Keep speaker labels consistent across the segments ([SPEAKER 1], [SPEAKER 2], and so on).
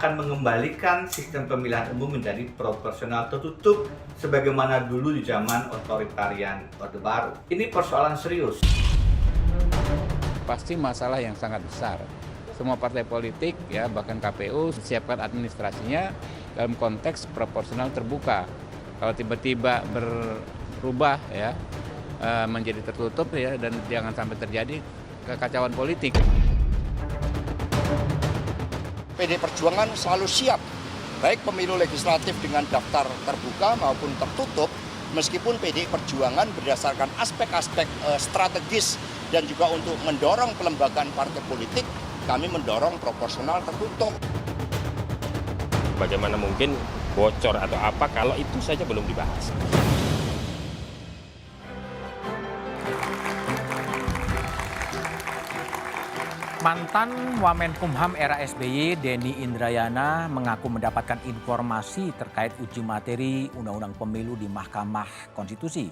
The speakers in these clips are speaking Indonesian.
[SPEAKER 1] akan mengembalikan sistem pemilihan umum menjadi proporsional tertutup sebagaimana dulu di zaman otoritarian Orde Baru. Ini persoalan serius.
[SPEAKER 2] Pasti masalah yang sangat besar. Semua partai politik, ya bahkan KPU siapkan administrasinya dalam konteks proporsional terbuka. Kalau tiba-tiba berubah ya menjadi tertutup ya, dan jangan sampai terjadi kekacauan politik.
[SPEAKER 3] PD Perjuangan selalu siap, baik pemilu legislatif dengan daftar terbuka maupun tertutup, meskipun PD Perjuangan berdasarkan aspek-aspek strategis dan juga untuk mendorong pelembagaan partai politik, kami mendorong proporsional tertutup.
[SPEAKER 4] Bagaimana mungkin bocor atau apa kalau itu saja belum dibahas.
[SPEAKER 5] Mantan Wamenkumham era SBY Denny Indrayana mengaku mendapatkan informasi terkait uji materi Undang-Undang Pemilu di Mahkamah Konstitusi.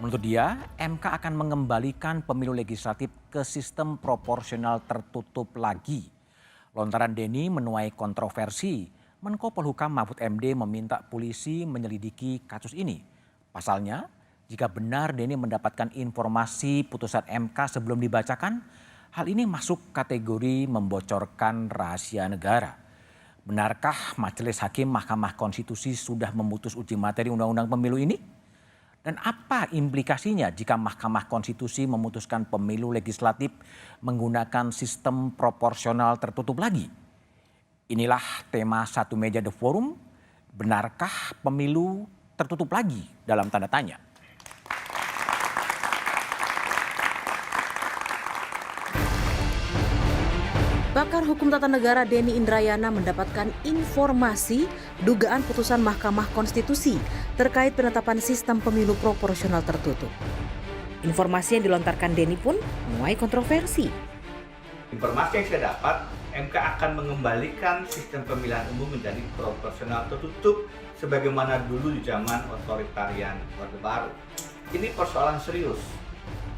[SPEAKER 5] Menurut dia, MK akan mengembalikan pemilu legislatif ke sistem proporsional tertutup lagi. Lontaran Denny menuai kontroversi. Menko Polhukam Mahfud MD meminta polisi menyelidiki kasus ini. Pasalnya, jika benar Denny mendapatkan informasi putusan MK sebelum dibacakan, hal ini masuk kategori membocorkan rahasia negara. Benarkah Majelis Hakim Mahkamah Konstitusi sudah memutus uji materi Undang-Undang Pemilu ini? Dan apa implikasinya jika Mahkamah Konstitusi memutuskan pemilu legislatif menggunakan sistem proporsional tertutup lagi? Inilah tema Satu Meja The Forum. Benarkah pemilu tertutup lagi dalam tanda tanya?
[SPEAKER 6] Pakar Hukum Tata Negara Denny Indrayana mendapatkan informasi dugaan putusan Mahkamah Konstitusi terkait penetapan sistem pemilu proporsional tertutup. Informasi yang dilontarkan Denny pun menuai kontroversi.
[SPEAKER 1] Informasi yang saya dapat, MK akan mengembalikan sistem pemilihan umum menjadi proporsional tertutup sebagaimana dulu di zaman otoritarian Orde Baru. Ini persoalan serius.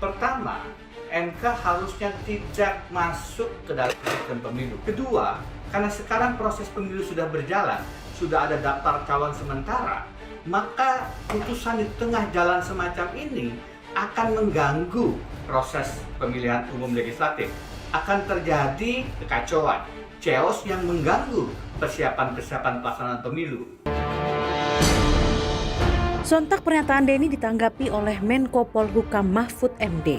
[SPEAKER 1] Pertama, MK harusnya tidak masuk ke dalam sistem pemilu. Kedua, karena sekarang proses pemilu sudah berjalan, sudah ada daftar calon sementara, maka putusan di tengah jalan semacam ini akan mengganggu proses pemilihan umum legislatif. Akan terjadi kekacauan, chaos yang mengganggu persiapan pelaksanaan pemilu.
[SPEAKER 6] Sontak pernyataan Denny ditanggapi oleh Menko Polhukam Mahfud MD.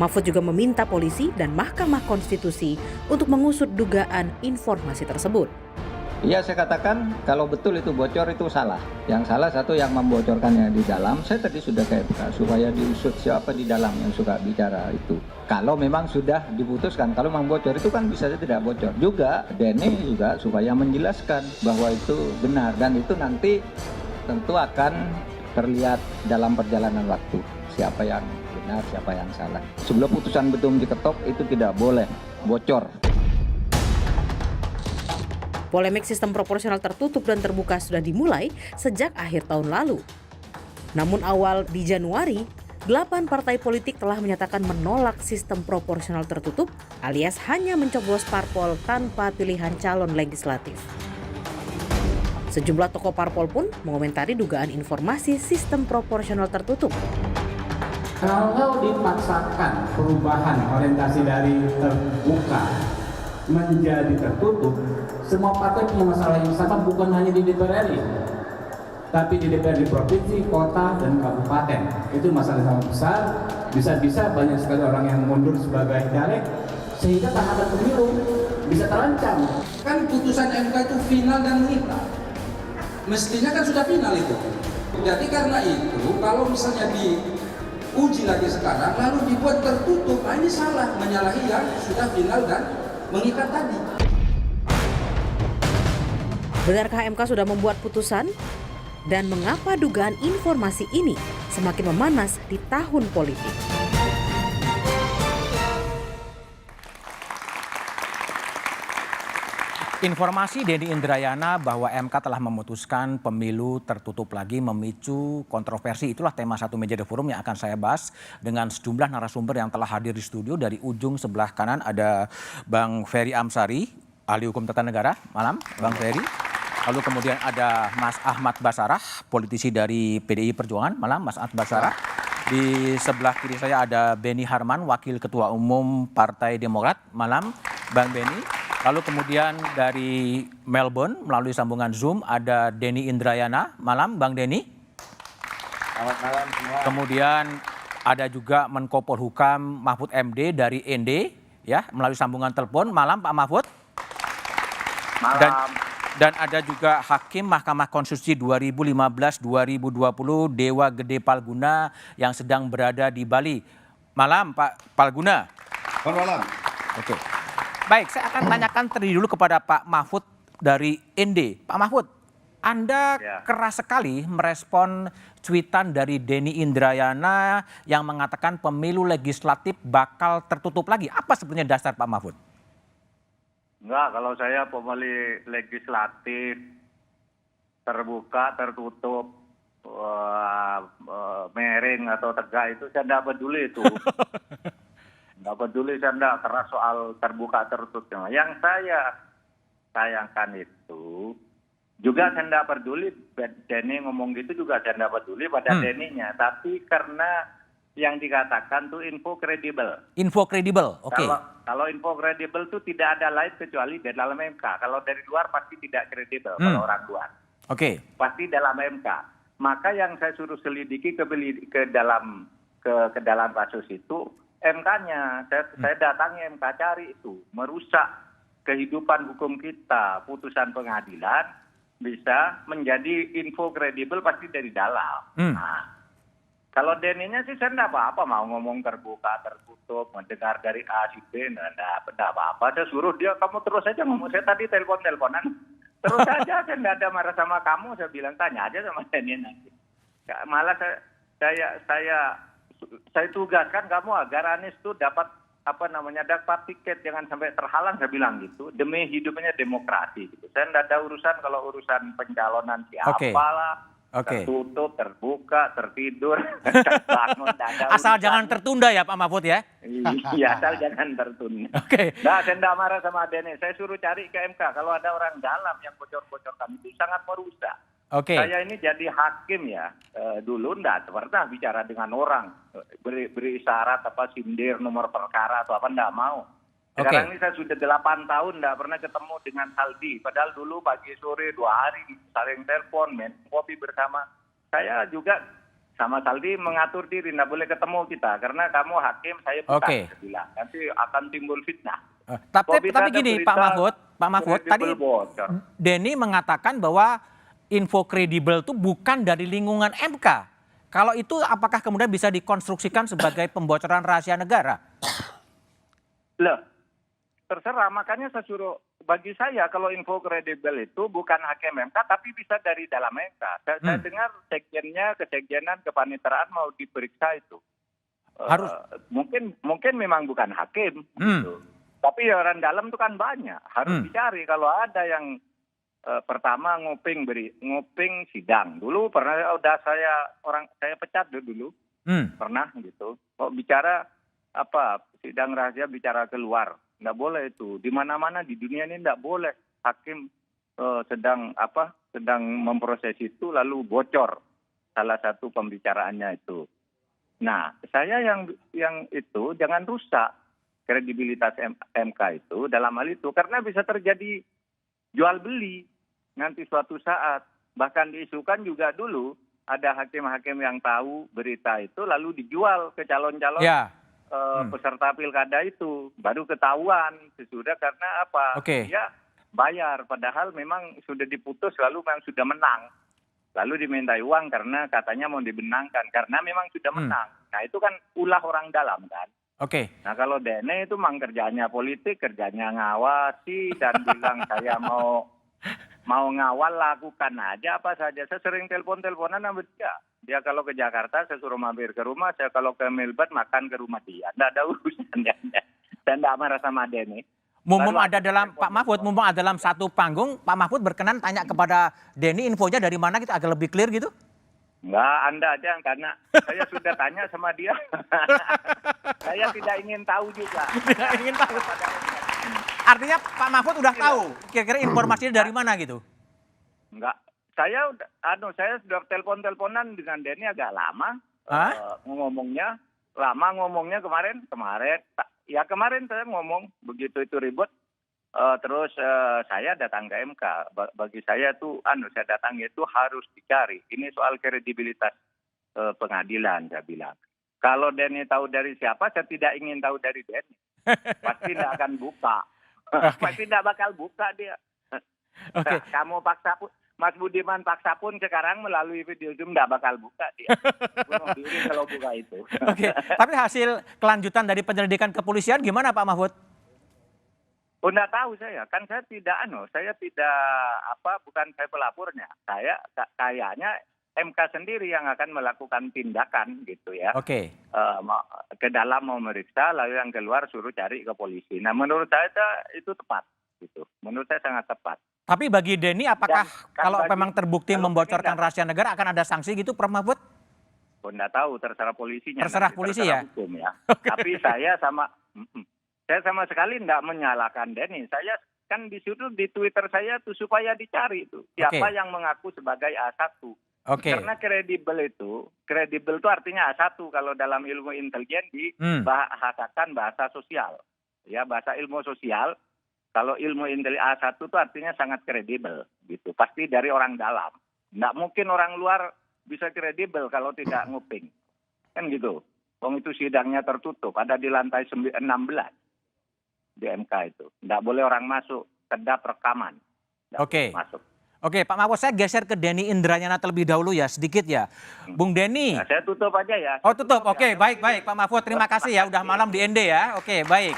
[SPEAKER 6] Mahfud juga meminta polisi dan Mahkamah Konstitusi untuk mengusut dugaan informasi tersebut.
[SPEAKER 7] Iya, saya katakan kalau betul itu bocor itu salah. Yang salah satu yang membocorkannya di dalam. Saya tadi sudah buka supaya diusut siapa di dalam yang suka bicara itu. Kalau memang sudah diputuskan, kalau memang bocor itu kan bisa saja tidak bocor. Juga Denny juga supaya menjelaskan bahwa itu benar dan itu nanti tentu akan terlihat dalam perjalanan waktu siapa yang benar, siapa yang salah. Sebelum putusan betul diketok itu tidak boleh bocor.
[SPEAKER 6] Polemik sistem proporsional tertutup dan terbuka sudah dimulai sejak akhir tahun lalu. Namun awal di Januari, 8 partai politik telah menyatakan menolak sistem proporsional tertutup alias hanya mencoblos parpol tanpa pilihan calon legislatif. Sejumlah tokoh parpol pun mengomentari dugaan informasi sistem proporsional tertutup.
[SPEAKER 8] Kalau dipaksakan perubahan orientasi dari terbuka menjadi tertutup, semua partai punya masalah yang sama, bukan hanya di DPR RI, tapi di DPR di provinsi, kota, dan kabupaten. Itu masalah sangat besar, bisa-bisa banyak sekali orang yang mundur sebagai caleg, sehingga tahapan pemilu bisa terancam.
[SPEAKER 9] Kan putusan MK itu final dan mengikat. Mestinya kan sudah final itu. Jadi karena itu, kalau misalnya diuji lagi sekarang, lalu dibuat tertutup, ini salah, menyalahi yang sudah final dan mengikat tadi.
[SPEAKER 6] Benarkah MK sudah membuat putusan? Dan mengapa dugaan informasi ini semakin memanas di tahun politik?
[SPEAKER 5] Informasi Denny Indrayana bahwa MK telah memutuskan pemilu tertutup lagi memicu kontroversi. Itulah tema Satu Meja The Forum yang akan saya bahas dengan sejumlah narasumber yang telah hadir di studio. Dari ujung sebelah kanan ada Bang Ferry Amsari, ahli hukum tata negara, malam Bang Ferry. Lalu kemudian ada Mas Ahmad Basarah, politisi dari PDI Perjuangan, malam Mas Ahmad Basarah. Di sebelah kiri saya ada Beni Harman, Wakil Ketua Umum Partai Demokrat, malam Bang Beni. Lalu kemudian dari Melbourne melalui sambungan Zoom ada Denny Indrayana, malam Bang Denny.
[SPEAKER 1] Selamat malam semua. Kemudian
[SPEAKER 5] ada juga Menko Polhukam Mahfud MD dari ND, ya, melalui sambungan telepon, malam Pak Mahfud.
[SPEAKER 10] Malam.
[SPEAKER 5] Dan ada juga Hakim Mahkamah Konstitusi 2015-2020 Dewa Gede Palguna yang sedang berada di Bali. Malam Pak Palguna.
[SPEAKER 3] Selamat malam.
[SPEAKER 5] Oke. Baik, saya akan tanyakan terlebih dulu kepada Pak Mahfud dari ND. Pak Mahfud, Anda keras sekali merespon cuitan dari Denny Indrayana yang mengatakan pemilu legislatif bakal tertutup lagi. Apa sebenarnya dasar Pak Mahfud?
[SPEAKER 10] Enggak, kalau saya pemilih legislatif terbuka, tertutup, miring atau tegak itu saya tidak peduli itu. Tidak peduli, saya tidak keras soal terbuka, tertutup. Yang saya sayangkan itu, juga saya tidak peduli, Denny ngomong gitu juga saya tidak peduli pada Denny-nya. Tapi karena yang dikatakan tuh info kredibel.
[SPEAKER 5] Info kredibel, oke.
[SPEAKER 10] Kalau info kredibel itu tidak ada lain kecuali di dalam MK. Kalau dari luar pasti tidak kredibel kalau orang luar.
[SPEAKER 5] Oke.
[SPEAKER 10] Pasti dalam MK. Maka yang saya suruh selidiki ke dalam kasus itu MK-nya. Saya datangi MK, cari itu, merusak kehidupan hukum kita, putusan pengadilan bisa menjadi info kredibel pasti dari dalam. Nah, kalau Denny-nya sih saya enggak apa-apa, mau ngomong terbuka, tertutup, mendengar dari A, si B, enggak apa-apa. Saya suruh dia, kamu terus aja ngomong. Saya tadi telepon-teleponan, terus aja, saya enggak ada marah sama kamu. Saya bilang, tanya aja sama Denny nanti. Malah saya tugaskan kamu agar Anies tuh dapat dapat tiket, jangan sampai terhalang, saya bilang gitu. Demi hidupnya demokrasi gitu. Saya enggak ada urusan kalau urusan pencalonan siapa lah. Tertutup, terbuka, tertidur, terbangun,
[SPEAKER 5] asal jangan tertunda ya Pak Mahfud ya?
[SPEAKER 10] Iya, asal jangan tertunda.
[SPEAKER 5] Oke.
[SPEAKER 10] Nah, saya tidak marah sama Denny. Saya suruh cari ke MK. Kalau ada orang dalam yang bocor-bocorkan itu sangat merusak.
[SPEAKER 5] Oke.
[SPEAKER 10] Saya ini jadi hakim ya. Dulu enggak pernah bicara dengan orang. Beri isyarat sindir nomor perkara atau apa, enggak mau. Sekarang ini saya sudah 8 tahun tidak pernah ketemu dengan Saldi. Padahal dulu pagi sore 2 hari saling telepon, main kopi bersama. Saya juga sama Saldi mengatur diri, tidak boleh ketemu kita. Karena kamu hakim, saya bukan. Saya bilang. Nanti akan timbul fitnah.
[SPEAKER 5] Tapi gini Pak Mahfud, tadi Denny mengatakan bahwa info kredibel itu bukan dari lingkungan MK. Kalau itu apakah kemudian bisa dikonstruksikan sebagai pembocoran rahasia negara?
[SPEAKER 10] Loh. Terserah, makanya saya suruh, bagi saya kalau info kredibel itu bukan hakim MK, tapi bisa dari dalam MK. Saya dengar sekjennya, kesekjenan, kepaniteraan mau diperiksa itu.
[SPEAKER 5] Harus.
[SPEAKER 10] Mungkin memang bukan hakim. Gitu. Tapi orang dalam itu kan banyak. Harus dicari kalau ada yang pertama nguping sidang. Dulu pernah saya pecat dulu. Pernah gitu. Kok bicara sidang rahasia bicara keluar. Nggak boleh itu. Di mana-mana di dunia ini nggak boleh hakim sedang memproses itu lalu bocor salah satu pembicaraannya itu. Nah, saya yang itu jangan rusak kredibilitas MK itu dalam hal itu karena bisa terjadi jual beli nanti suatu saat. Bahkan diisukan juga dulu ada hakim-hakim yang tahu berita itu lalu dijual ke calon-calon. Peserta pilkada itu baru ketahuan sesudah karena apa? Dia bayar padahal memang sudah diputus lalu memang sudah menang. Lalu dimintai uang karena katanya mau dibenangkan karena memang sudah menang. Nah, itu kan ulah orang dalam kan. Nah, kalau Denny itu memang kerjanya politik, kerjanya ngawasi dan bilang saya mau ngawal lakukan aja apa saja. Saya sering telepon-teleponan sama dia. Dia kalau ke Jakarta saya suruh mampir ke rumah, saya kalau ke Melbourne makan ke rumah dia. Tidak ada urusan. Saya tidak marah sama Denny.
[SPEAKER 5] Mumpung ada dalam Pak Mahfud, mumpung ada dalam satu panggung, Pak Mahfud berkenan tanya kepada Denny infonya dari mana gitu agak lebih clear gitu?
[SPEAKER 10] Enggak, Anda aja karena saya sudah tanya sama dia. Saya tidak ingin tahu juga.
[SPEAKER 5] Tidak ingin tahu. Artinya Pak Mahfud udah tahu kira-kira informasinya dari mana gitu?
[SPEAKER 10] Enggak. Saya sudah telepon-teleponan dengan Denny agak lama. Ngomongnya kemarin. Ya kemarin saya ngomong begitu itu ribut. Terus saya datang ke MK. Bagi saya tuh saya datang itu harus dicari. Ini soal kredibilitas pengadilan, saya bilang. Kalau Denny tahu dari siapa, saya tidak ingin tahu dari Denny. Pasti tidak akan buka. Pasti tidak bakal buka dia.
[SPEAKER 5] Okay.
[SPEAKER 10] Kamu paksa pun, Mas Budiman paksa pun sekarang melalui video Zoom tidak bakal buka dia. Bunuh diri kalau buka itu.
[SPEAKER 5] Oke. Tapi hasil kelanjutan dari penyelidikan kepolisian gimana Pak Mahfud?
[SPEAKER 10] Oh, enggak tahu saya. Kan saya tidak bukan saya pelapornya. Saya kayaknya MK sendiri yang akan melakukan tindakan gitu ya.
[SPEAKER 5] Oke.
[SPEAKER 10] Ke dalam mau meriksa, lalu yang keluar suruh cari ke polisi. Nah, menurut saya itu tepat gitu. Menurut saya sangat tepat.
[SPEAKER 5] Tapi bagi Denny apakah kalau memang terbukti membocorkan rahasia negara akan ada sanksi gitu Prof Mahfud?
[SPEAKER 10] Oh, enggak tahu, terserah polisinya.
[SPEAKER 5] Terserah polisi ya?
[SPEAKER 10] Hukum ya. Tapi saya sama sekali enggak menyalahkan Denny. Saya kan di situ di Twitter saya tuh supaya dicari itu siapa yang mengaku sebagai A1. Karena kredibel itu artinya A1 kalau dalam ilmu intelijen dibahasakan bahasa sosial. Ya, bahasa ilmu sosial. Kalau ilmu A1 itu artinya sangat kredibel gitu. Pasti dari orang dalam. Enggak mungkin orang luar bisa kredibel kalau tidak nguping. Kan gitu. Itu sidangnya tertutup, ada di lantai 16 di MK itu. Enggak boleh orang masuk, kedap rekaman.
[SPEAKER 5] Oke. Masuk. Oke, Pak Mahfud, saya geser ke Denny Indrayana terlebih dahulu ya, sedikit ya. Bung Denny.
[SPEAKER 10] Nah, saya tutup aja ya.
[SPEAKER 5] Oh, tutup. Oke, baik. Pak Mahfud, terima kasih ya. Udah malam di ND ya. Oke, baik.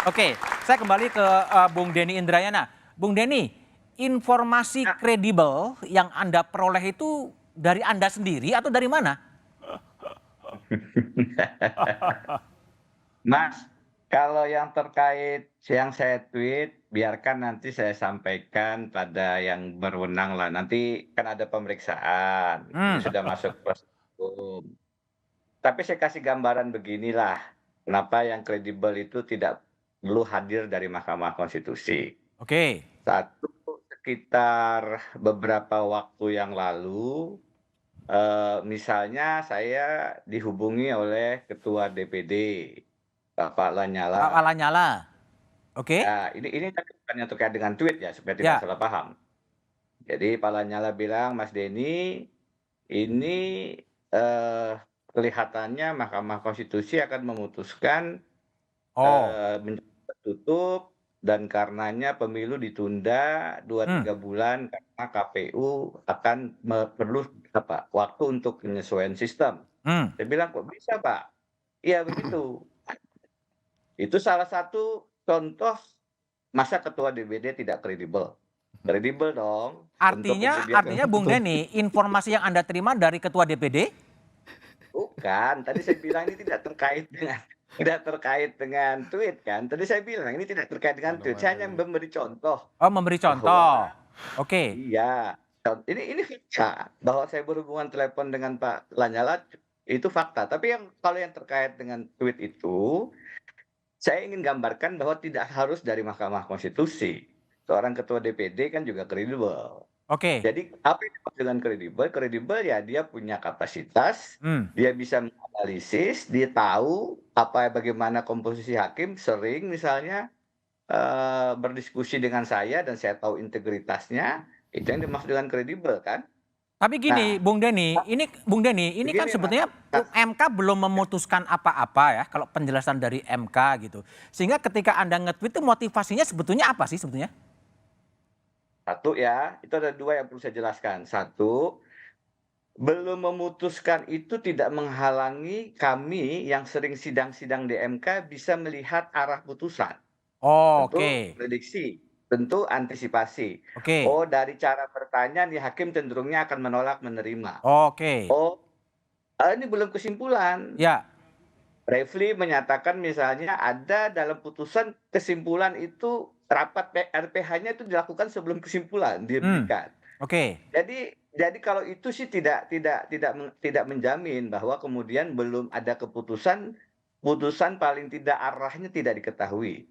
[SPEAKER 5] Oke, saya kembali ke Bung Denny Indrayana. Bung Denny, informasi kredibel yang Anda peroleh itu dari Anda sendiri atau dari mana?
[SPEAKER 1] Mas, kalau yang terkait yang saya tweet, biarkan nanti saya sampaikan pada yang berwenang lah. Nanti kan ada pemeriksaan, sudah masuk proses hukum. Tapi saya kasih gambaran beginilah, kenapa yang kredibel itu tidak perlu hadir dari Mahkamah Konstitusi.
[SPEAKER 5] Oke.
[SPEAKER 1] Satu, sekitar beberapa waktu yang lalu, misalnya saya dihubungi oleh Ketua DPD, Pak Lanyala.
[SPEAKER 5] Pak Lanyala. Oke.
[SPEAKER 1] Ya, ini bukan yang terkait dengan tweet ya, supaya tidak salah paham. Jadi Pak Lanyala bilang, Mas Denny, ini kelihatannya Mahkamah Konstitusi akan memutuskan tertutup dan karenanya pemilu ditunda 2-3 bulan karena KPU akan perlu waktu untuk penyesuaian sistem. Saya bilang, kok bisa Pak? Iya begitu. Itu salah satu contoh masa ketua DPD tidak kredibel. Kredibel dong.
[SPEAKER 5] Artinya Bung Denny, informasi yang Anda terima dari ketua DPD?
[SPEAKER 1] Bukan, tadi saya bilang ini tidak terkait dengan tweet kan. Tadi saya bilang ini tidak terkait dengan tweet. Saya hanya memberi contoh.
[SPEAKER 5] Oh, memberi contoh. Oke.
[SPEAKER 1] Iya. Ini fakta bahwa saya berhubungan telepon dengan Pak Lanyala itu fakta. Tapi kalau yang terkait dengan tweet itu, saya ingin gambarkan bahwa tidak harus dari Mahkamah Konstitusi. Seorang ketua DPD kan juga kredibel.
[SPEAKER 5] Oke.
[SPEAKER 1] Jadi apa yang dimaksud dengan kredibel? Kredibel ya dia punya kapasitas, dia bisa menganalisis, dia tahu bagaimana komposisi hakim, sering misalnya berdiskusi dengan saya dan saya tahu integritasnya, itu yang dimaksud dengan kredibel kan?
[SPEAKER 5] Tapi gini, Bung Denny, ini kan sebetulnya MK belum memutuskan apa-apa ya, kalau penjelasan dari MK gitu. Sehingga ketika Anda nge-tweet itu motivasinya sebetulnya apa sih sebetulnya?
[SPEAKER 1] Satu ya, itu ada dua yang perlu saya jelaskan. Satu, belum memutuskan itu tidak menghalangi kami yang sering sidang-sidang di MK bisa melihat arah putusan.
[SPEAKER 5] Oke.
[SPEAKER 1] Prediksi. Tentu antisipasi. Oh, dari cara bertanya nih hakim cenderungnya akan menolak menerima.
[SPEAKER 5] Oke.
[SPEAKER 1] Oh, ini belum kesimpulan.
[SPEAKER 5] Ya.
[SPEAKER 1] Refli menyatakan misalnya ada dalam putusan kesimpulan itu rapat RPH-nya itu dilakukan sebelum kesimpulan diberikan.
[SPEAKER 5] Oke.
[SPEAKER 1] Jadi kalau itu sih tidak menjamin bahwa kemudian belum ada keputusan paling tidak arahnya tidak diketahui.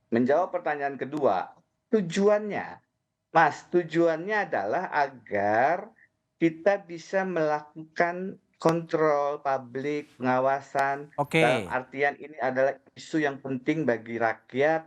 [SPEAKER 1] menjawab pertanyaan kedua, tujuannya, Mas, tujuannya adalah agar kita bisa melakukan kontrol publik, pengawasan, dalam
[SPEAKER 5] Oke.
[SPEAKER 1] artian ini adalah isu yang penting bagi rakyat.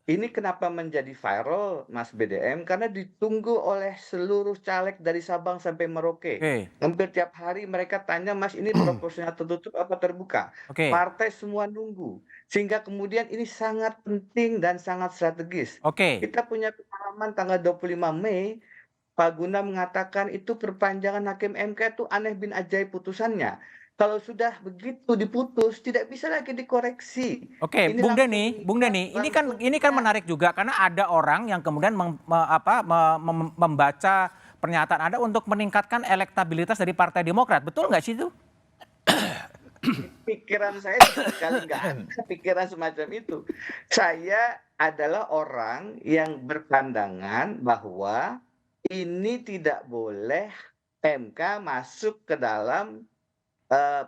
[SPEAKER 1] Ini kenapa menjadi viral, Mas BDM, karena ditunggu oleh seluruh caleg dari Sabang sampai Merauke.
[SPEAKER 5] Oke.
[SPEAKER 1] Hampir tiap hari mereka tanya, "Mas, ini proporsional tertutup apa terbuka?"
[SPEAKER 5] Oke.
[SPEAKER 1] Partai semua nunggu. Sehingga kemudian ini sangat penting dan sangat strategis.
[SPEAKER 5] Oke.
[SPEAKER 1] Kita punya pengalaman tanggal 25 Mei, Pak Guna mengatakan itu perpanjangan hakim MK itu aneh bin ajaib putusannya. Kalau sudah begitu diputus, tidak bisa lagi dikoreksi.
[SPEAKER 5] Oke,
[SPEAKER 1] Ini
[SPEAKER 5] Bung
[SPEAKER 1] langsung
[SPEAKER 5] Deni, Bung Deni, ini kan
[SPEAKER 1] langsung
[SPEAKER 5] menarik juga karena ada orang yang kemudian membaca pernyataan Anda untuk meningkatkan elektabilitas dari Partai Demokrat. Betul nggak sih itu?
[SPEAKER 1] pikiran saya sekali nggak ada pikiran semacam itu. Saya adalah orang yang berpandangan bahwa ini tidak boleh MK masuk ke dalam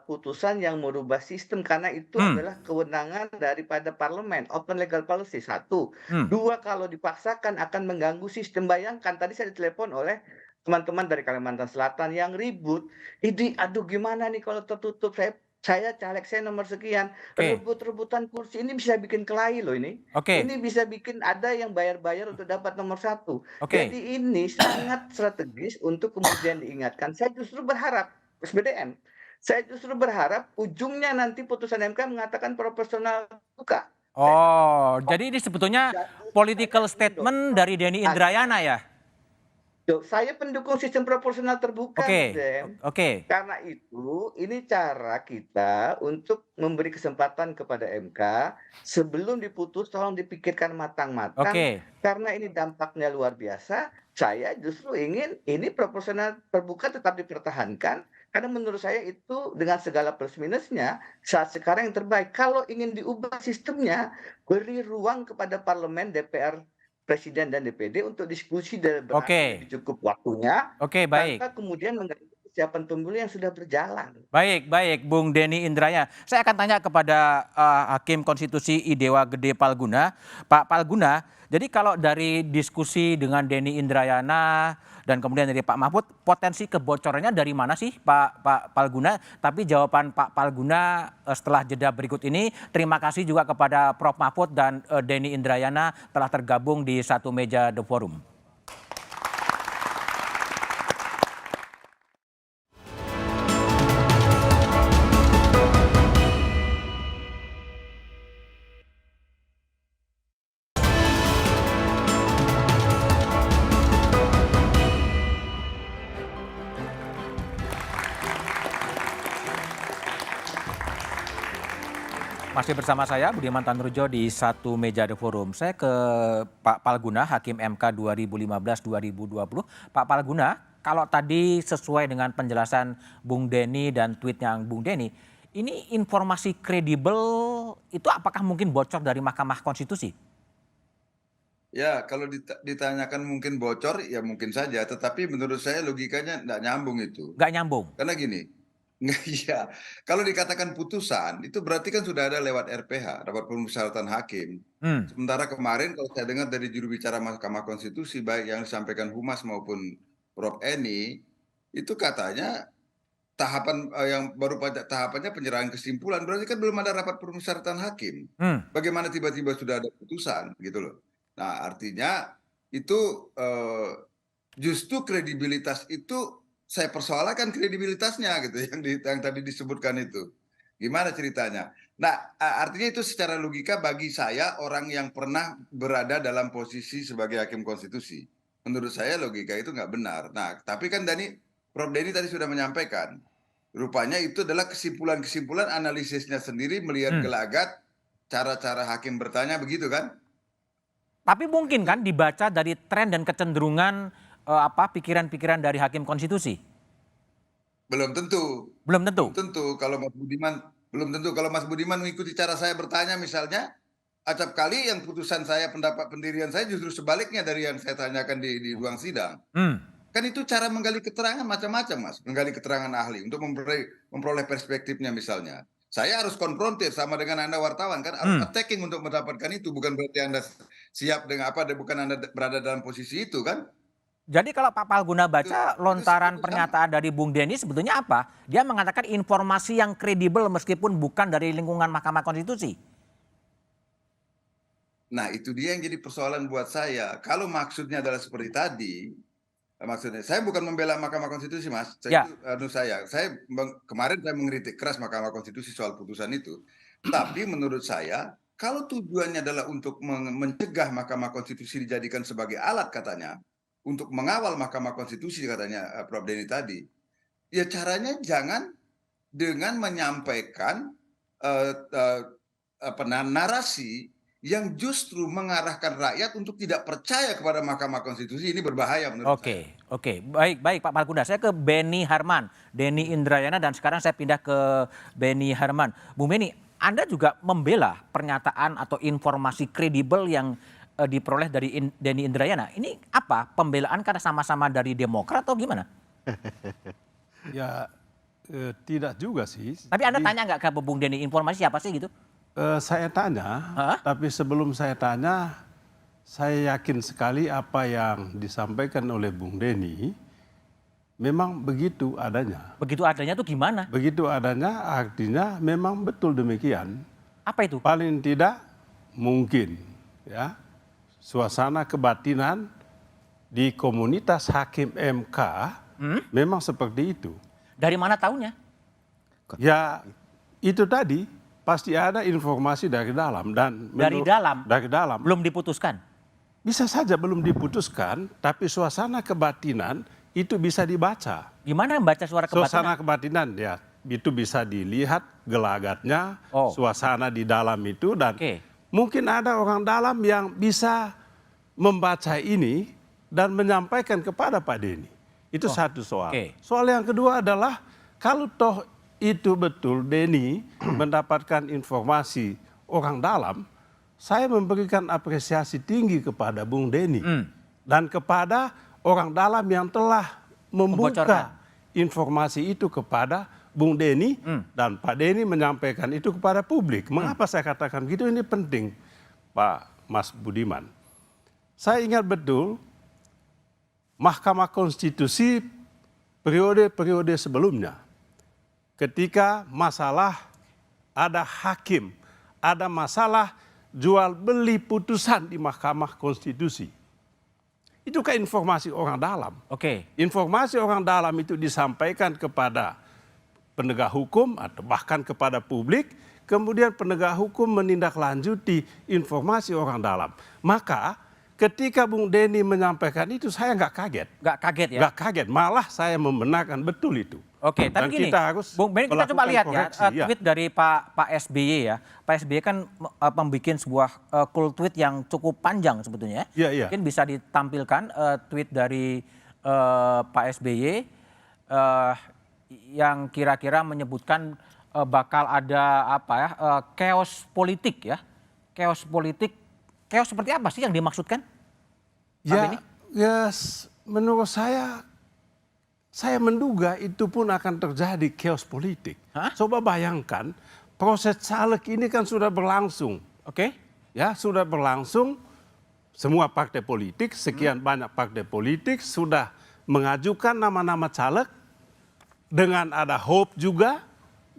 [SPEAKER 1] putusan yang merubah sistem karena itu adalah kewenangan daripada parlemen, open legal policy, satu. Dua, kalau dipaksakan akan mengganggu sistem. Bayangkan tadi saya ditelepon oleh teman-teman dari Kalimantan Selatan yang ribut, ini aduh gimana nih kalau tertutup, saya caleg saya nomor sekian, rebut-rebutan kursi ini bisa bikin kelahi loh ini.
[SPEAKER 5] Oke.
[SPEAKER 1] Ini bisa bikin ada yang bayar-bayar untuk dapat nomor satu.
[SPEAKER 5] Oke.
[SPEAKER 1] Jadi ini sangat strategis untuk kemudian diingatkan. Saya justru berharap, SBDM, saya justru berharap ujungnya nanti putusan MK mengatakan proporsional terbuka.
[SPEAKER 5] Oh, jadi ini sebetulnya political statement dari Denny Indrayana ya?
[SPEAKER 1] Saya pendukung sistem proporsional terbuka,
[SPEAKER 5] Oke.
[SPEAKER 1] Dem.
[SPEAKER 5] Oke.
[SPEAKER 1] Karena itu, ini cara kita untuk memberi kesempatan kepada MK sebelum diputus, tolong dipikirkan matang-matang.
[SPEAKER 5] Oke.
[SPEAKER 1] Karena ini dampaknya luar biasa. Saya justru ingin ini proporsional terbuka tetap dipertahankan. Karena menurut saya itu dengan segala plus minusnya saat sekarang yang terbaik. Kalau ingin diubah sistemnya, beri ruang kepada parlemen, DPR, Presiden dan DPD untuk diskusi dan lebih cukup waktunya.
[SPEAKER 5] Oke, baik.
[SPEAKER 1] Tanpa kemudian mengganggu persiapan pemilu yang sudah berjalan.
[SPEAKER 5] Baik, baik, Bung Denny Indrayana. Saya akan tanya kepada Hakim Konstitusi Idewa Gede Palguna. Pak Palguna, jadi kalau dari diskusi dengan Denny Indrayana dan kemudian dari Pak Mahfud, potensi kebocorannya dari mana sih Pak Palguna? Tapi jawaban Pak Palguna setelah jeda berikut ini. Terima kasih juga kepada Prof Mahfud dan Denny Indrayana telah tergabung di satu meja The Forum. Masih bersama saya Budiman Tanrujo di satu meja The Forum. Saya ke Pak Palguna, Hakim MK 2015-2020. Pak Palguna, kalau tadi sesuai dengan penjelasan Bung Denny dan tweetnya Bung Denny, ini informasi kredibel itu apakah mungkin bocor dari Mahkamah Konstitusi?
[SPEAKER 11] Ya, kalau ditanyakan mungkin bocor, ya mungkin saja. Tetapi menurut saya logikanya nggak nyambung itu.
[SPEAKER 5] Nggak nyambung?
[SPEAKER 11] Karena gini, iya, kalau dikatakan putusan, itu berarti kan sudah ada lewat RPH, rapat permusyawaratan hakim. Sementara kemarin kalau saya dengar dari juru bicara Mahkamah Konstitusi, baik yang disampaikan Humas maupun Prof. Eni, itu katanya tahapan yang baru pada tahapannya penyerahan kesimpulan, berarti kan belum ada rapat permusyawaratan hakim. Bagaimana tiba-tiba sudah ada putusan, gitu loh. Nah, artinya itu justru kredibilitas itu saya persoalkan kredibilitasnya gitu yang tadi disebutkan itu. Gimana ceritanya? Nah, artinya itu secara logika bagi saya orang yang pernah berada dalam posisi sebagai hakim konstitusi. Menurut saya logika itu nggak benar. Nah, tapi kan Prof. Denny tadi sudah menyampaikan. Rupanya itu adalah kesimpulan-kesimpulan analisisnya sendiri melihat gelagat cara-cara hakim bertanya begitu kan?
[SPEAKER 5] Tapi mungkin kan dibaca dari tren dan kecenderungan pikiran-pikiran dari hakim konstitusi?
[SPEAKER 11] Belum tentu.
[SPEAKER 5] Belum tentu?
[SPEAKER 11] Belum tentu. Kalau Mas Budiman, belum tentu. Kalau Mas Budiman mengikuti cara saya bertanya misalnya, acap kali yang putusan saya, pendapat pendirian saya justru sebaliknya dari yang saya tanyakan di ruang sidang. Kan itu cara menggali keterangan macam-macam, Mas. Menggali keterangan ahli untuk memperoleh perspektifnya misalnya. Saya harus konfrontir sama dengan Anda wartawan kan, harus attacking untuk mendapatkan itu, bukan berarti Anda siap dengan apa, bukan Anda berada dalam posisi itu kan.
[SPEAKER 5] Jadi kalau Pak Palguna baca lontaran pernyataan dari Bung Denny sebetulnya apa? Dia mengatakan informasi yang kredibel meskipun bukan dari lingkungan Mahkamah Konstitusi.
[SPEAKER 11] Nah itu dia yang jadi persoalan buat saya. Kalau maksudnya adalah seperti tadi, maksudnya saya bukan membela Mahkamah Konstitusi, Mas. Saya kemarin saya mengkritik keras Mahkamah Konstitusi soal putusan itu. Tapi menurut saya, kalau tujuannya adalah untuk mencegah Mahkamah Konstitusi dijadikan sebagai alat katanya, untuk mengawal Mahkamah Konstitusi katanya Prof. Denny tadi, ya caranya jangan dengan menyampaikan narasi yang justru mengarahkan rakyat untuk tidak percaya kepada Mahkamah Konstitusi. Ini berbahaya menurut saya.
[SPEAKER 5] Oke, baik Pak Palguna. Saya ke Beni Harman, Denny Indrayana, dan sekarang saya pindah ke Beni Harman. Bung Beni, Anda juga membela pernyataan atau informasi kredibel yang diperoleh dari Denny Indrayana. Ini apa? Pembelaan karena sama-sama dari Demokrat atau gimana?
[SPEAKER 12] Ya tidak juga sih.
[SPEAKER 5] Tapi Anda tanya nggak ke Bung Denny, informasi apa sih gitu?
[SPEAKER 12] Saya tanya, tapi sebelum saya tanya, saya yakin sekali apa yang disampaikan oleh Bung Denny memang begitu adanya.
[SPEAKER 5] Begitu adanya tuh gimana?
[SPEAKER 12] Begitu adanya artinya memang betul demikian.
[SPEAKER 5] Apa itu?
[SPEAKER 12] Paling tidak mungkin ya suasana kebatinan di komunitas hakim MK memang seperti itu.
[SPEAKER 5] Dari mana tahunya?
[SPEAKER 12] Ya itu tadi pasti ada informasi dari dalam dan
[SPEAKER 5] dari dalam belum diputuskan.
[SPEAKER 12] Bisa saja belum diputuskan, tapi suasana kebatinan itu bisa dibaca.
[SPEAKER 5] Gimana membaca
[SPEAKER 12] suasana kebatinan? Ya itu bisa dilihat gelagatnya, suasana di dalam itu, dan mungkin ada orang dalam yang bisa membaca ini dan menyampaikan kepada Pak Denny. Itu satu soal. Soal yang kedua adalah kalau toh itu betul Denny mendapatkan informasi orang dalam, saya memberikan apresiasi tinggi kepada Bung Denny dan kepada orang dalam yang telah membuka informasi itu kepada Bung Denny dan Pak Denny menyampaikan itu kepada publik. Mengapa saya katakan gitu? Ini penting, Pak Mas Budiman. Saya ingat betul Mahkamah Konstitusi periode-periode sebelumnya, ketika masalah ada hakim, ada masalah jual beli putusan di Mahkamah Konstitusi. Itu kan informasi orang dalam. Informasi orang dalam itu disampaikan kepada penegak hukum atau bahkan kepada publik, kemudian penegak hukum menindaklanjuti informasi orang dalam. Maka ketika Bung Denny menyampaikan itu saya nggak kaget.
[SPEAKER 5] Nggak kaget ya?
[SPEAKER 12] Nggak kaget, malah saya membenarkan betul itu.
[SPEAKER 5] Oke, tapi gini, Bung Benny, kita coba lihat ya tweet dari Pak SBY ya. Pak SBY kan membuat sebuah cool tweet yang cukup panjang sebetulnya. Mungkin bisa ditampilkan tweet dari Pak SBY yang kira-kira menyebutkan bakal ada apa ya, chaos politik ya. Chaos politik, chaos seperti apa sih yang dimaksudkan?
[SPEAKER 12] Ya, menurut saya menduga itu pun akan terjadi chaos politik. Coba bayangkan, proses caleg ini kan sudah berlangsung. Ya, sudah berlangsung, semua partai politik, sekian banyak partai politik sudah mengajukan nama-nama caleg dengan ada hope juga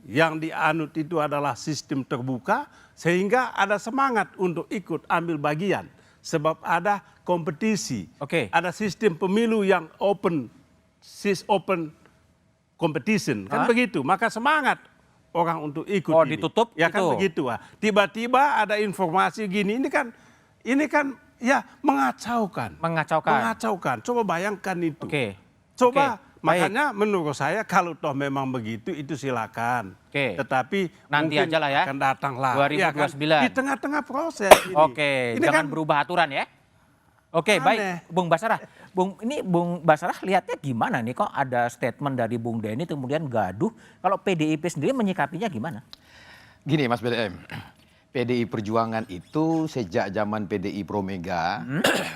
[SPEAKER 12] yang dianut itu adalah sistem terbuka, sehingga ada semangat untuk ikut ambil bagian sebab ada kompetisi. Ada sistem pemilu yang open competition, kan begitu. Maka semangat orang untuk ikut ini.
[SPEAKER 5] Ditutup
[SPEAKER 12] ya kan begitu. Tiba-tiba ada informasi gini, ini kan ya mengacaukan. Coba bayangkan itu. Coba makanya menurut saya kalau toh memang begitu itu silakan. Tetapi
[SPEAKER 5] nanti
[SPEAKER 12] mungkin
[SPEAKER 5] aja lah ya.
[SPEAKER 12] Akan datanglah
[SPEAKER 5] 2029.
[SPEAKER 12] Ya kan? Di tengah-tengah proses ini. Ini
[SPEAKER 5] jangan
[SPEAKER 12] kan
[SPEAKER 5] berubah aturan ya. Baik, Bung Basarah. Bung Basarah lihatnya gimana nih, kok ada statement dari Bung Denny kemudian gaduh. Kalau PDIP sendiri menyikapinya gimana?
[SPEAKER 13] Gini Mas BDM, PDI Perjuangan itu sejak zaman PDI Pro Mega,